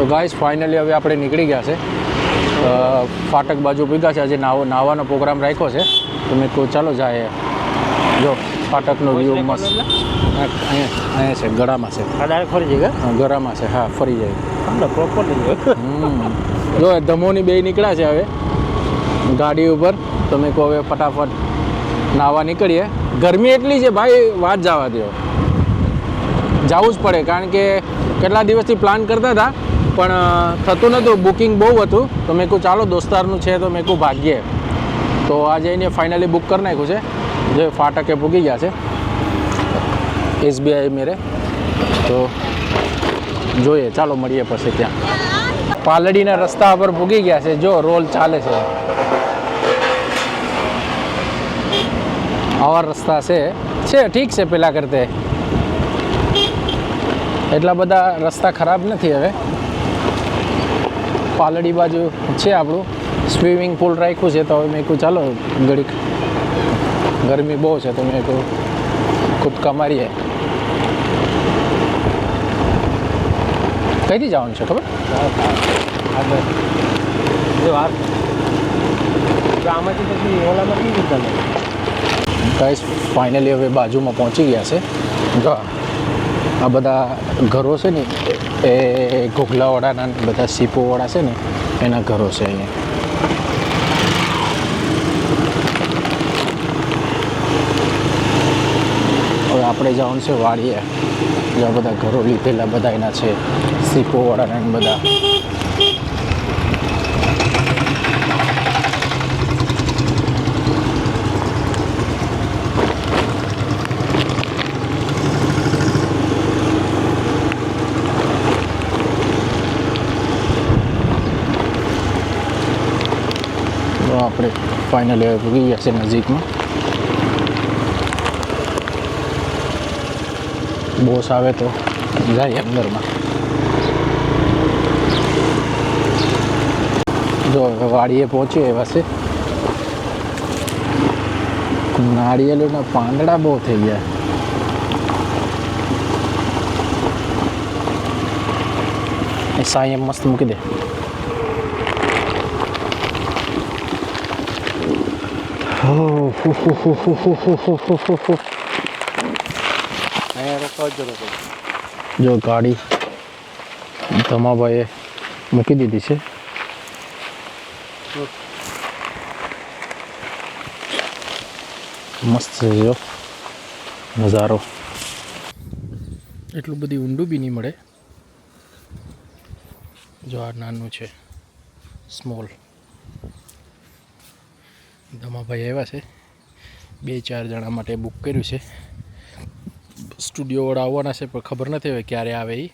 તો guys finally હવે આપણે નીકળી ગયા છે, ફાટક બાજુ ભેગા છે. આજે નાવાનો પ્રોગ્રામ રાખ્યો છે, તો મેં કહું ચાલો જાય. જો ફાટકનો વ્યૂ મસ્ત અહીંયા છે, ગળામાં છે. ફરી જાય ગળામાં છે, હા ફરી જાય પ્રોપર. જો ધમોની બે નીકળ્યા છે હવે ગાડી ઉપર. તો મેં કહું હવે ફટાફટ નાવા નીકળીએ. ગરમી એટલી છે ભાઈ, વાત જવા દો, જવું જ પડે. કારણ કે કેટલા દિવસથી પ્લાન કરતા હતા પણ થતું નહોતું, બુકિંગ બહુ હતું. તો મેં કહું ચાલો દોસ્તારનું છે તો મેં કહું ભાગીએ. તો આજે એને ફાઇનલી બુક કરી નાખ્યું છે. જે ફાટકે પૂગી ગયા છે SBI મેરે. તો જોઈએ, ચાલો મળીએ પછી ત્યાં. પાલડીના રસ્તા પર પૂગી ગયા છે. જો રોલ ચાલે છે, આવા રસ્તા છે ઠીક છે. પેલા કરતે એટલા બધા રસ્તા ખરાબ નથી હવે. પાલડી બાજુ છે આપણું સ્વિમિંગ પુલ રાખ્યું છે. તો હવે મેં કહું ચાલો ઘડીક, ગરમી બહુ છે તો મેં કહું કૂદકા મારીએ. કઈથી જવાનું છે ખબર? આમાંથી પછી ઓલામાં કઈ રીતે ગાઈસ ફાઇનલી હવે બાજુમાં પહોંચી ગયા છે. જો આ બધા ઘરો છે ને એ ઘોઘલાવાળાના બધા સીપોવાળા છે ને એના ઘરો છે અહીંયા. હવે આપણે જવાનું છે વાડીએ. જ્યાં બધા ઘરો લીધેલા બધા એના છે, સીપોવાળાના બધા. આપણે ફાઇનલી હવે પૂગી ગયા છે નજીકમાં. બોસ આવે તો જાય અંદરમાં. જો હવે વાડીએ પહોંચ્યો એવા છે. નાળિયેરના પાંદડા બહુ થઈ ગયા. એ સાંઈ એમ મસ્ત મૂકી દે. જો ગાડી ધમાભાઈએ મૂકી દીધી છે. મસ્ત છે જો નજારો. એટલું બધી ઊંડું બી નહીં મળે. જો આ નાનું છે, સ્મોલ. ધમાભાઈ આવ્યા છે, 2-4 જણા માટે બુક કર્યું છે. સ્ટુડિયોવાળા આવવાના છે પણ ખબર નથી હવે ક્યારે આવે એ.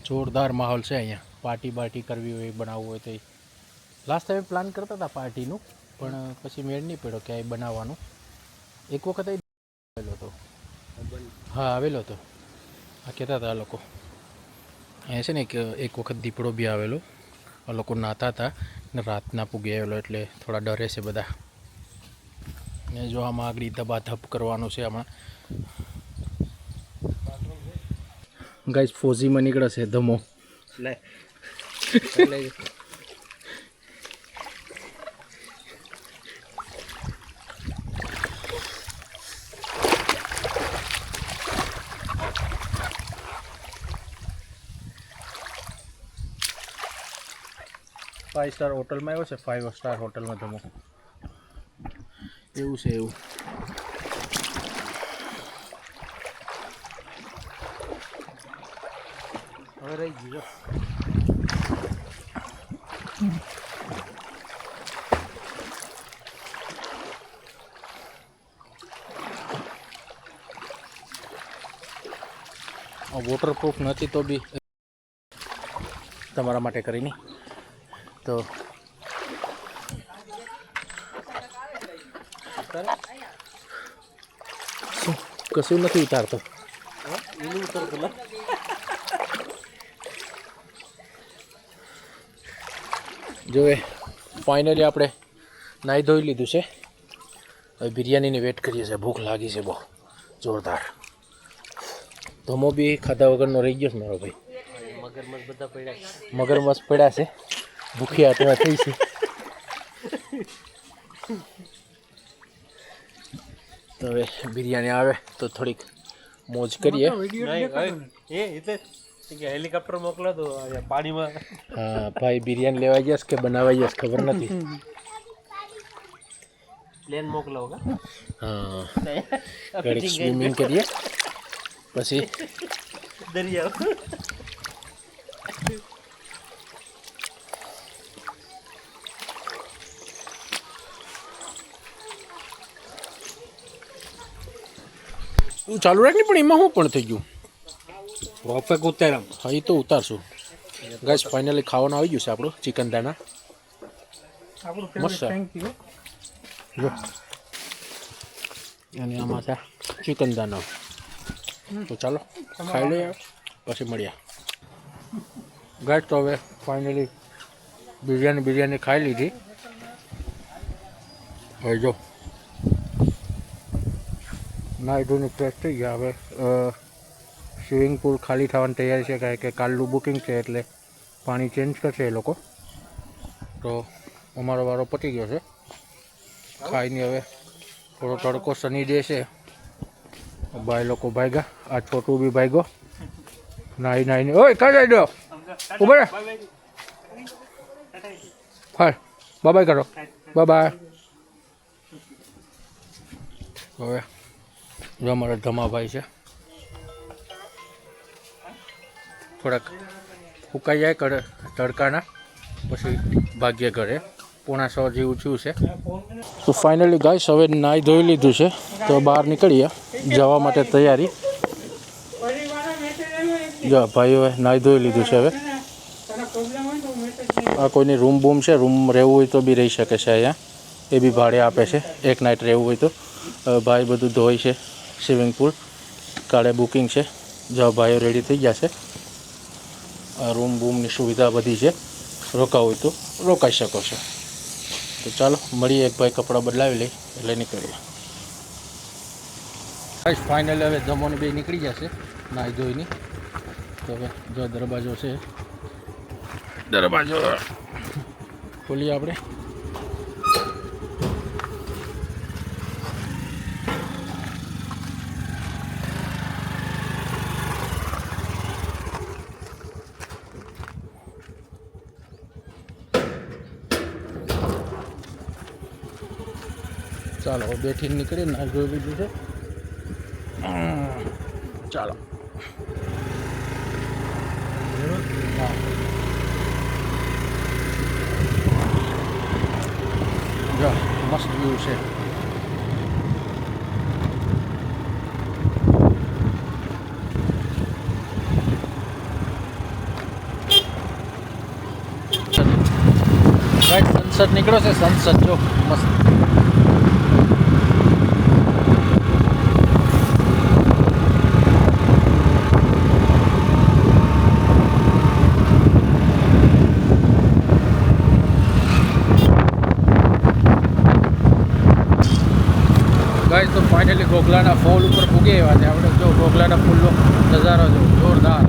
જોરદાર માહોલ છે અહીંયા. પાર્ટી કરવી હોય, બનાવવું હોય તો. લાસ્ટ ટાઈમ પ્લાન કરતા હતા પાર્ટીનું, પણ પછી મેળ નહીં પડ્યો ક્યાંય બનાવવાનું. એક વખત આવેલો હતો. હા આવેલો હતો. આ કહેતા હતા આ લોકો. અહીંયા છે ને એક વખત દીપડો બી આવેલો. આ લોકો નાતા હતા ને રાતના પૂગી આવેલો, એટલે થોડા ડરે છે બધા. ને જો આમાં આગળ ધબાધબ કરવાનું છે હમણાં. ગાઈસ ફોઝીમાં નીકળે છે ધમો. લે 5 સ્ટાર હોટલમાં આવ્યો છે. 5 સ્ટાર હોટલમાં ધમો. એવું છે એવું. હવે રહી ગયો. વોટરપ્રૂફ નથી તો બી તમારા માટે કરીને તો કશું નથી ઉતારતો. જોવે ફાઇનલી આપણે નાહી ધોઈ લીધું છે. હવે બિરયાનીની વેટ કરીએ છીએ. ભૂખ લાગી છે બહુ. જોરદાર. ધમો બી ખાધા વગરનો રહી ગયો છે મારો ભાઈ. મગરમચ્છ બધા પડ્યા. મગરમચ્છ પડ્યા છે, ભૂખ્યા આત્મા થઈ છે. તો હવે બિરયાની આવે તો થોડીક મોજ કરીએ. હેલિકોપ્ટર મોકલો તો પાણીમાં. હા ભાઈ, બિરયાની લેવા જઈશ કે બનાવવા જઈશ ખબર નથી. પ્લેન મોકલો. હા, ઘડીક સ્વિમિંગ કરીએ પછી દરિયા. તું ચાલુ રાખ ને, પણ એમાં શું પણ થઈ ગયું? પરફેક્ટ ઉતાર્યા. હા, એ તો ઉતારશું. ગાઈસ ફાઇનલી ખાવાનું આવી ગયું છે આપણું ચિકન દાણા. મસ્ત છે. જો અને આમાં છે ચિકન દાણા. તો ચાલો ખાઈ લઈએ પછી મળ્યા. ગાઈસ તો હવે ફાઇનલી બિરયાની ખાઈ લીધી. હવે જો નાઈ ધોઈને ફ્રેશ થઈ ગયા. હવે સ્વિમિંગ પુલ ખાલી થવાની તૈયારી છે, કારણ કે કાલનું બુકિંગ છે એટલે પાણી ચેન્જ કરશે એ લોકો. તો અમારો વારો પતી ગયો છે. ખાઈને હવે થોડો તડકો સની ડે છે, ભાઈ લોકો ભાગ્યા. આ છોટું બી ભાગ્યો નાઈને. ઓય કાં જાય દો ઉભા રહે. હા બાય કરો, બાય. હવે જો અમારા ધમાભાઈ છે, થોડાક ફૂંકાઈ જાય કરે તડકાના, પછી ભાગ્ય ઘરે. 6:45 જેવું થયું છે. તો ફાઇનલી ગાઈસ હવે નાહી ધોઈ લીધું છે, તો બહાર નીકળીએ જવા માટે તૈયારી. જો ભાઈઓએ નાહી ધોઈ લીધું છે. હવે આ કોઈની રૂમ બૂમ છે, રૂમ રહેવું હોય તો બી રહી શકે છે અહીંયા, એ બી ભાડે આપે છે એક નાઇટ રહેવું હોય તો. હવે ભાઈ બધું ધોઈ છે. સ્વિમિંગ પુલ કાલે બુકિંગ છે. જો ભાઈઓ રેડી થઈ ગયા છે. આ રૂમ બૂમની સુવિધા બધી છે, રોકાવું હોય તો રોકાઈ શકો છો. તો ચાલો મળીએ. એક ભાઈ કપડાં બદલાવી લઈ એટલે નીકળીએ. ફાઇનલ હવે જમવાની બે નીકળી જશે નાહી ધોઈની. તો હવે જો દરવાજો છે, દરવાજો ખોલીએ આપણે. ચાલો બેઠી નીકળી નાહી ધોઈ લીધું છે. ચાલો હા જો મસ્ત વ્યૂ છે. સનસેટ નીકળ્યો છે. સનસેટ જો મસ્ત. ગાઈસ તો ફાઇનલી ગોગલાના ફોલ ઉપર પૂગી આવ્યા છે આપણે. જો ગોગલાના ફૂલનો નજારો જો જોરદાર.